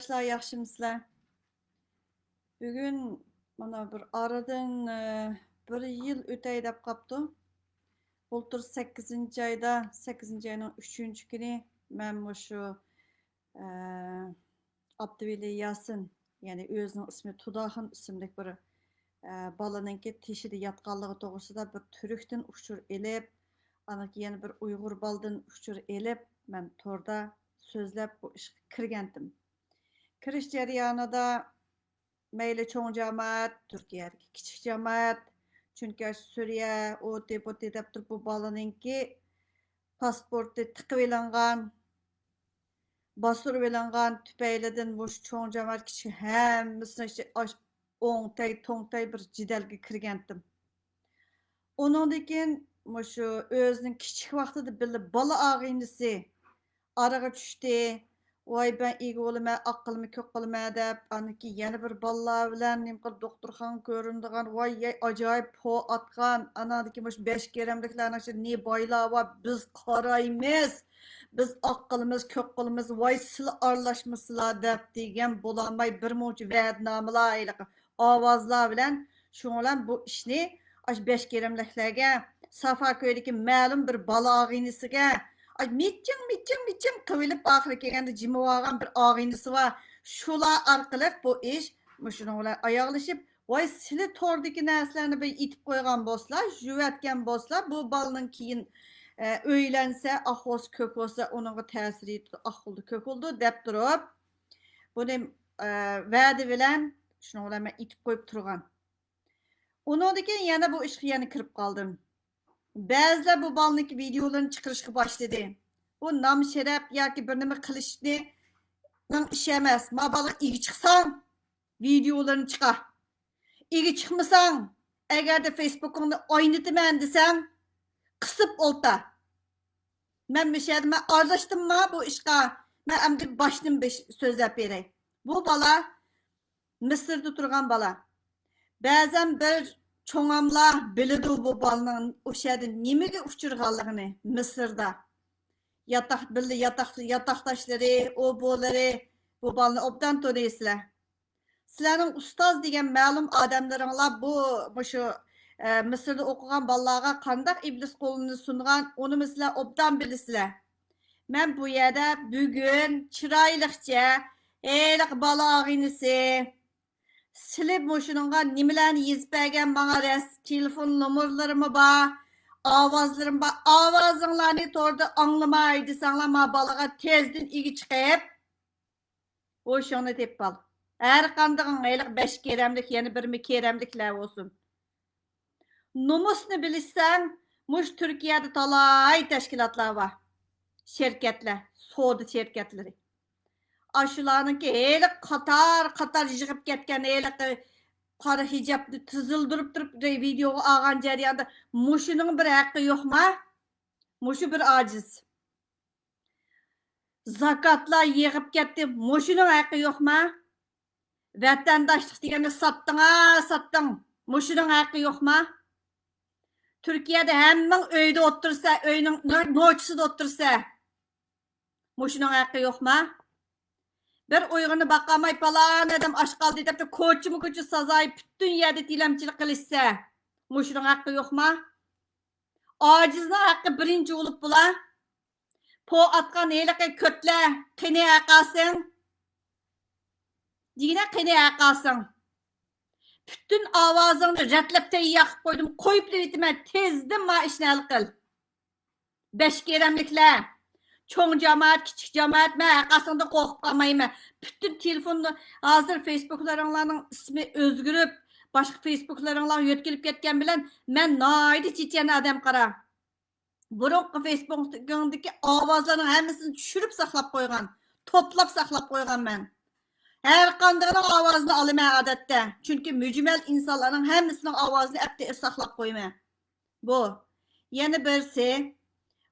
Qardaşlar, yaxşımısınızlar? Bugün mana bir aradan bir yıl ötey dep qaptı. Bultur 8. ayda, 8. ayının 3. günü men şu Abduveli Yasin, yani özünün ismi Tudaxın isimlik bir balanınki teşhidi yatqanlığı toğusida bir türükten uçur elip, anaki yani bir Uygur baldan uçur elip, men torda sözlep bu işe kirgendim. Kiriş jarayonida mayli cho'ng jamoat, Turkiyadagi kichik jamoat, chunki Suriya, o'ti bo'ti deb turib bu bolaninki pasporti tiqib ilingan, bostirib ilingan tufaylidan bu cho'ng jamoat kichik hammasini o'ngtay, to'ngtay bir jidalga kirgandim. Onundan keyin shu o'zining kichik vaqtida bilib bola og'inisi araga tushdi. Vay ben iyi olma, aqlımı kök qılma deb, aniki yana bir ballar bilan nimqil doktorxon ko'rindigan, vay acayip po atgan, anadiki mush 5 keremliklarning ichida ne boylar va biz qaraymiz. Biz aqlımız kök qılımız, vay sizlar aralashmasizlar deb degan bo'lamay bir muncha va'dnomalar iliq ovozlar bilan shunlar bu ishni 5 keremliklarga Safaköydagi ma'lum bir bala og'inisiga miçim kıvılıp ahire kelgende jimi olgan bir ağinisi var. Şular arkalık bu iş şuninglar ayaqlashib, voy sizlar tordagi narsalarni bir itib qo'ygan bo'lsizlar, juvatgan bo'lsizlar, bu balaning keyin o'ylansa, ahvos ko'k bo'lsa, uningga ta'siri ahvoldi ko'k bo'ldi deb turib, buni va'da bilan shuninglar men itib qo'yib turgan. Uningdan keyin yana bu ishga yana kirib qoldim. Ba'zilar bu balniki videolarni chiqarishga boshladi. Bu nam sharaf yoki bir nima qilishni ish emas. Ma bola igi chiqsang, videolarni chiqar. Igi chiqmasang, agarda Facebook'ingni oynataman desang, qisib o'lta. Men mishadima aralashtimmi bu ishga? Men endi boshdan so'zlab beray. Bu bola Misrda turgan bola. Ba'zan bir cho'ngamlar biladi bu bolaning o'shada nimaga uchirganligini Misrda. Yataktaşları, oboları, bu balını obdan tanıysızlar. Sizlerin ustaz degan ma'lum adamlarınla bu şu Mısır'da okugan balalarga qandaq iblis qo'lini sungan, onu sizlar obdan bilisizlar. Men bu yerda bugun chiroyliqcha eliq bala og'inisi silib shuningga nimalarni yezib bergan menga telefon nomerlarimi bor. Avazlarım bak, avazlarını torda anlamay desanglar ma balaga tezdin igi chiqib, o şonu deb bal. Her qandığın aylık 5 keremlik, yani 1 keremlikler olsun. Numusunu bilirsen, muş Türkiye'de talay teşkilatlar var. Şirketler, soda şirketleri. Aşılarınki aylık Katar yığıp ketken aylık qara hijabni tizildirib turib videoga olgan jarayonda mushuning bir haqqi yo'qmi? Mushu bir ojiz. Zakatlar yig'ib ketdi, mushuning haqqi yo'qmi? Vatandoshlik deganda satding. Mushuning haqqi yo'qmi? Turkiyada hammang uyda o'tirsa, uyning no'chisida o'tirsa, mushuning haqqi yo'qmi? Bir uyg'urni baqamay falan adam aç qaldı deb ko'chimi sazay bütün yerde tilamchilik qilishsa, mushuning haqqi yo'qmi? Ojizning haqqi birinchi bo'lib bular. Po atgan eliqi ko'tlar, qini aqasing. Degina qini aqasing. Bütün ovozingni ratlab yoqib qo'ydim, qo'yib deyman, tezdim ma ishni hal qil. 5 keremliklar. Çoğun cemaat, küçük cemaat, ben arkasında korkup kalmayayım. Bütün telefonu hazır Facebook'larının ismi özgürüp, başka Facebook'larınlar yötkülüp ketken bilen, ben naydı çiçeğin adam qara. Burunqı Facebook'daki avazların hemmisini düşürüp saklap koygan, toplap saklap koygan ben. Her kandığının avazını alayım adette. Çünkü mücmel insanların hemmisinin avazını hep saklap koyayım. Bu. Yeni birisi,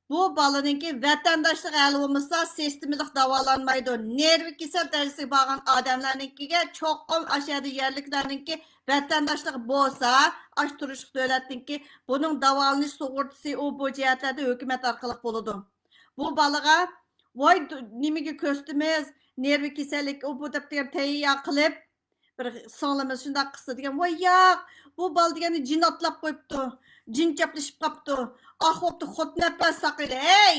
bu balanınki vatandaşlık hali olmasa sistemlik davalanmaydı. Nervi kesel dersi bağın adamlarınkiga çoğun aşağıda yerliklerinki vatandaşlık bolsa, aş turuşuk devletinki bunun davalanış soğurtusu o bu cihetlerde hükümet arkalık buludu. Bu balığa vay nimigi köstümüz, nervi kasallik o bu deb tayyor qilib bir songlimiz shundoq qilsa degan voy yo'q bu bal degani jin otlab qo'yibdi jin chaplashib qolibdi ahvobdi xotnab saqidi ey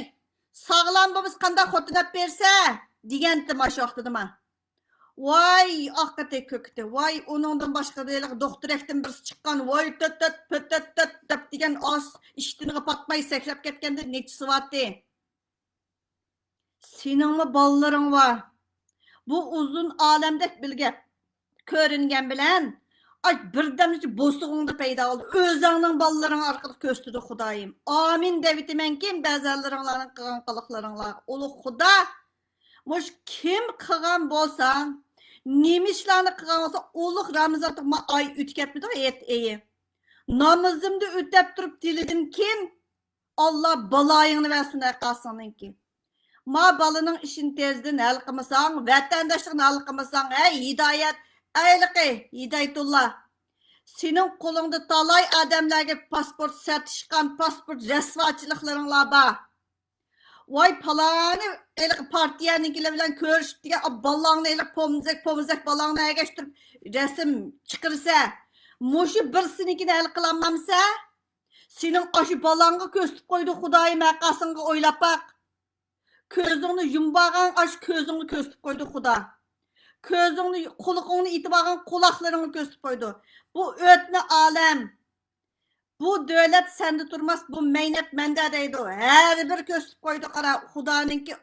sog'lom bo'lmiz qanday xotnab bersa degandim shu vaqtida voy oqati ko'kdi voy uningdan boshqa doktorekdan birisi chiqqan voy tat deb degan os ishtiniga patmay sakrab ketganda nechi suvati seningmi bolalaring var bu uzun olamdek bilgap ko'ringan bilan ay birdamchi bo'sug'ingda paydo bo'ldi o'zingning bolalaring orqali ko'stidi xudoyim amin devitimenkim ba'zanlaringlarning qilgan qiliqlaringlar ulug' xudo mush kim qilgan bo'lsa nima ishlarni qilgan bo'lsa ulug' ramazon oy o'tib ketmidi eyi namozimni o'tab turib dilidim kim Allah balayingni versin qasınınki ma balaning ishini tezdan hal qilmasang vatandoshlikni hal qilmasang ey hidoyat ayliqi hidoyatulloh sening qo'lingda talay odamlarga pasport satishgan pasport rasvochiliklaringlar bor voy palani partiyanikilar bilan ko'rishib degan balangni pomizak balangni agashtirib rasm chiqirsa mushu birsinikini hal qilolmamsa sening aşı balangga ko'stib qo'ydi xudoyim aqasingga o'ylab baq ko'zingni yumbag'an aş ko'zingni ko'stib qo'ydi xudo ko'zingni quloqingni itib olgan quloqlaringni ko'stib qo'ydi bu o'tni olam bu davlat senda turmas bu mehnat menda deydi har bir ko'stib qo'ydi qara xudoninki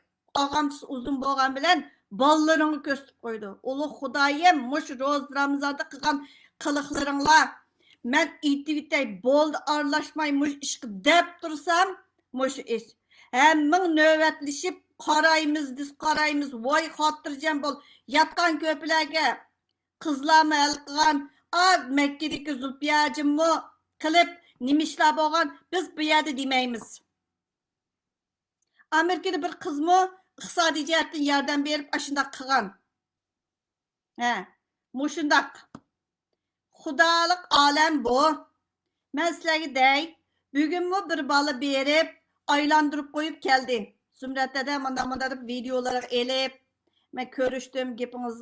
og'amchisi uzun bo'lgan bilan bolalaringni ko'stib qo'ydi ulug' xudoyim mush ro'z ramazonda qilgan qiliqlaringlar men itivitay bo'ldi aralashmay mush ishga deb tursam mush ish hammang navbatlashib qaraymiz diz qaraymiz voy xotirjam bo'l yotgan ko'plarga qizlarni hal qilgan makkadagi zulfiyajimmi qilib nima ishlar bo'lgan biz bu yerda demaymiz amerikada bir qizmi iqtisodiy jihatdan yordam berib shundoq qilgan mushundoq xudolik olam bu men sizlarga dey bugunmi bir bola berib aylantirib qo'yib keldi Zumratda manda deb videolar elib men ko'rishdim gapingiz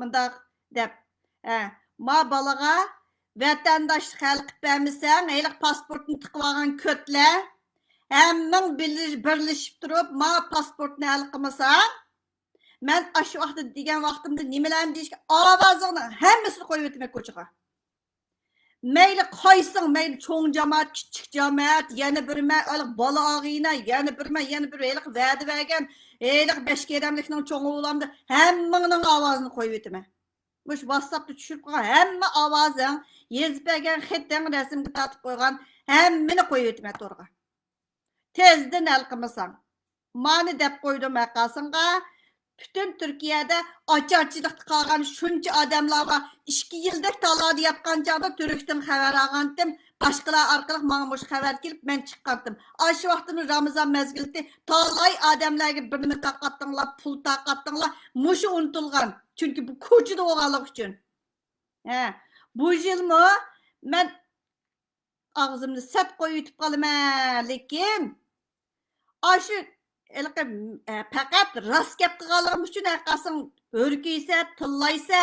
mundaq deb ma balaga vatandoshlik hal qilib bermasang hali pasportni tiqib olgan ko'tlar hammang birlashib turib ma pasportni hal qilmasang men shu vaqtda degan vaqtimda nimalarni deyishga ovozingni hammasini qo'yib o'tmak ko'chaga mayli qaysing mayli cho'ng jamoat kichik jamoat yana bir bola og'iyna yana bir va'da bergan besh keramlikning cho'ng'i bo'lamdi hammangning ovozini qo'yib o'taman mush WhatsAppda tushirib qo'ygan hamma ovozing yezib bergan xating rasmga tortib qo'ygan hammani qo'yib o'taman to'rga tezdan hal qilmasang mani deb qo'ydim aqasingga bütün Türkiye'de açarçılıkta kalgan şunca adamlar var. 2 yıldır talada yapkan çağda Türk'ten haber ağandım. Başkalar arkalık mağmuş haber gelip ben çıkarttım. Aşı vaxtını Ramazan mezgildi. Talay adamlarga birini taqattыңlar, pul taqattыңlar. Muşu unutulgan. Çünkü bu koçuda oğalık için. Bu yıl mı? Ben ağzımda set koyutup kalım. Lekin aşı fakat rast gap qilganligim uchun aqasing o'rkiysa tillaysa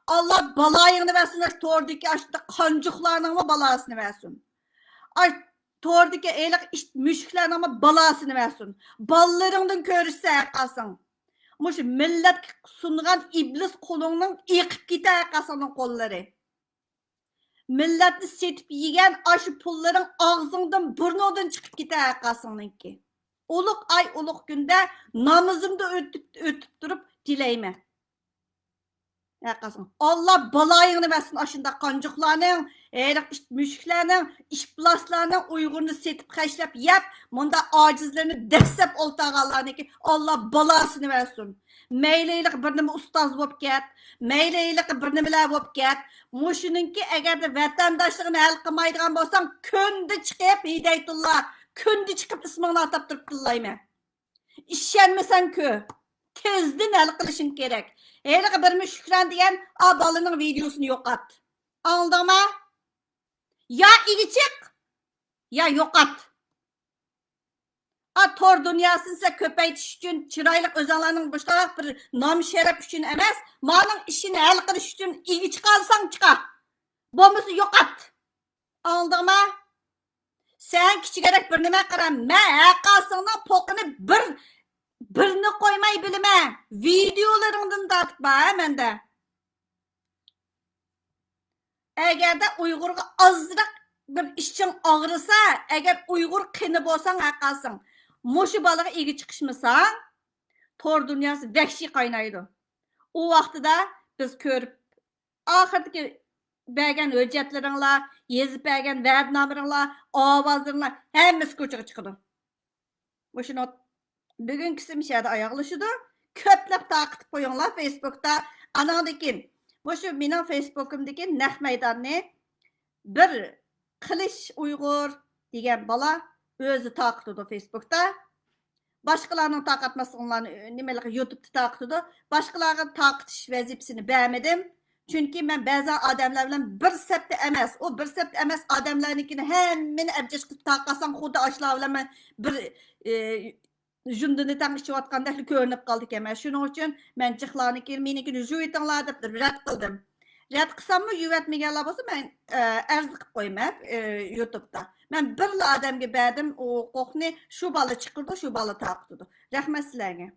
Allah balayingni versin to'rdagi ashda qanjuqlarning balasini versin ay to'rdagi eliq mushuklarning balasini versin ballaringdan ko'rishsa aqasing mush millat sungan iblis qo'lingning eqib ketar aqasingning qo'llari millatni setib yegan aşı pullaring og'zingdan burningdan chiqib ketar aqasingninki Uluk ay uluk günde namazımda ötüp durup dileyme. Allah balayını versin aşında kancıklarının, müşklerinin, işplaslarının uygurunu setip kaşlap yap. Bunda acizlerini desep oltağalarını ki Allah balasını versin. Meyleylik birnimi ustaz bop ket, meyleylik birnimiler bop ket. Muşunun ki eğer de vatandaşlığını hal kılmaydıgan bolsan köndü çıkıp hidayetullah. Kündü çıkıp ismini atıp durup kıllayma. İşenmesen kö. Tezden hal kılışın gerek. Hele bir müşkran diyen balının videosunu yok at. Anladın mı? Ya ili çık ya yok at. Tor dünyasını size köpeytiş için, çıraylık özelliğinin boşta bir nam şeref için emez, malın işini el kılış için iyi çıkarsan çıkar. Bomuzu yok at. Aldın mı? Sen kiçigerek bir nime kıram. Kalsana pokunu birini koymay bilime. Videolarından da atıp bana hemen de. Eğer de Uygur'a azıcık bir işçin ağrısa, eğer Uygur kını bolsan kalsın. Moşu balığı iyi çıkışmasa, tor dünyası vəhşi kaynaydı. O vaxtı da biz körüp, ahırdaki bəgən hüccətlerinlə, yezip bəgən vədnamırınla, avazlarınla hemimiz köçüge çıkıdı. Moşunu bugün kisimşədə ayaqlaşıdı. Köplep takip koyunlar Facebook'ta. Anadaki, moşu benim Facebook'umdaki naq meydanını bir Kılıç Uygur degen bala özü takip ediyordu Facebook'ta. Başkalarının takip etmesini nimelik YouTube'da takip ediyordu. Başkalarının takip vazifesini beğenmedim. Çünkü ben bazı adamlarla bir septe emez. O bir septe emez adamlarınkini hemen ebceşkisi takasan kuda aşlavlama bir jundunu tam işi vatkandaklı görünüp kaldık emez. Şunun için ben çıklarını kelmeyininkini jüytanlar deyip red kıldım. Red kısam mı yüvetmeyenler olsa ben arz kılıp koymayım YouTube'da. Ben bir adamga berdim o kokni şu balı çıkırdı, şu balı takıdı. Rahmet sizlerine.